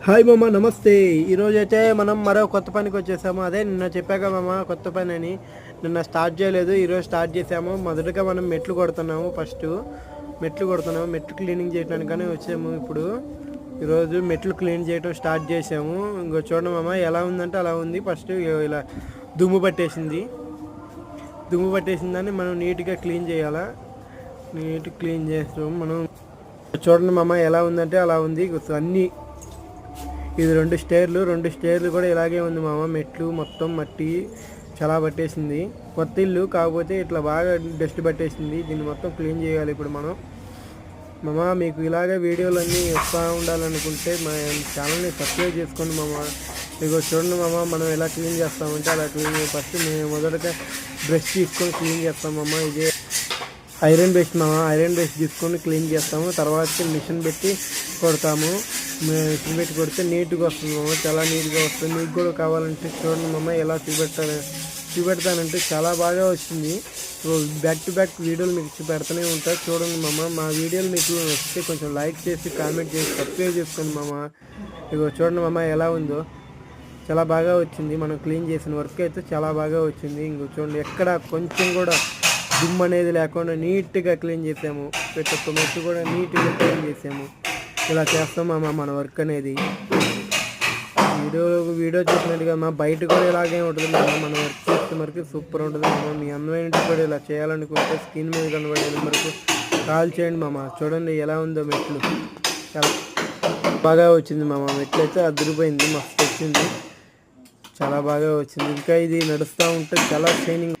Hi మామ, నమస్తే. ఈరోజు అయితే మనం మరో కొత్త పనికి వచ్చేసాము. అదే నిన్న చెప్పాక మామ, కొత్త పని అని. నిన్న స్టార్ట్ చేయలేదు, ఈరోజు స్టార్ట్ చేసాము. మొదటగా మనం మెట్లు కొడుతున్నాము. మెట్లు క్లీనింగ్ చేయడానికని వచ్చాము. ఈరోజు మెట్లు క్లీన్ చేయడం స్టార్ట్ చేసాము. ఇంకో చూడండి మామ, ఎలా ఉందంటే అలా ఉంది. ఫస్ట్ ఇలా దుమ్ము పట్టేసిందని మనం నీట్గా క్లీన్ చేయాలా. క్లీన్ చేస్తాము మనం. చూడండి మామ, ఎలా ఉందంటే అలా ఉంది. అన్నీ ఇది రెండు స్టేర్లు కూడా ఇలాగే ఉంది మామ. మెట్లు మొత్తం మట్టి చాలా పట్టేసింది. కొత్త ఇల్లు కాకపోతే ఇట్లా బాగా డస్ట్ పట్టేసింది. దీన్ని మొత్తం క్లీన్ చేయాలి ఇప్పుడు మనం. మామ, మీకు ఇలాగే వీడియోలు అన్నీ వస్తూ ఉండాలనుకుంటే మా ఛానల్ని సబ్స్క్రైబ్ చేసుకోండి మామ. ఇగో చూడండి మామ, మనం ఎలా క్లీన్ చేస్తామంటే అలా క్లీన్. ఫస్ట్ మేము మొదటగా బ్రష్ తీసుకొని క్లీన్ చేస్తాం మామ. ఇదే ఐరన్ బ్రష్ తీసుకొని క్లీన్ చేస్తాము. తర్వాత మిషన్ పెట్టి కొడతాము. మిషన్ పెట్టి కొడితే నీట్గా వస్తుంది మామ, చాలా నీట్గా వస్తుంది. మీకు కూడా కావాలంటే చూడండి మామ, ఎలా చూపెడతానంటే చాలా బాగా వచ్చింది. బ్యాక్ టు బ్యాక్ వీడియోలు మీకు పెడుతూనే ఉంటాయి. చూడండి మామ, మా వీడియోలు మీకు వస్తే కొంచెం లైక్ చేసి కామెంట్ చేసి సబ్స్క్రైబ్ చేసుకోండి మామ. ఇగో చూడండి మామ, ఎలా ఉందో చాలా బాగా వచ్చింది. మనం క్లీన్ చేసిన వర్క్ అయితే చాలా బాగా వచ్చింది. ఇంకో చూడండి, ఎక్కడ కొంచెం కూడా దుమ్ము అనేది లేకుండా నీట్గా క్లీన్ చేసాము. ప్రతి ఒక్క మెట్టు కూడా నీట్గా క్లీన్ చేసాము. ఇలా చేస్తాం మామ మన వర్క్ అనేది. వీడియో చూసినట్టుగా మా బయట కూడా ఇలాగే ఉంటుంది మామ. మన వర్క్ చేస్తే వరకు సూపర్ ఉంటుంది మామ. మీ అందమైన కూడా ఇలా చేయాలనుకుంటే స్క్రీన్ మీద కనబడే నెంబర్కు కాల్ చేయండి మామ. చూడండి ఎలా ఉందో మెట్లు, చాలా బాగా వచ్చింది మామ. మెట్లు అయితే అదిరిపోయింది, మస్తు వచ్చింది, చాలా బాగా వచ్చింది. ఇంకా ఇది నడుస్తూ ఉంటే చాలా షైనింగ్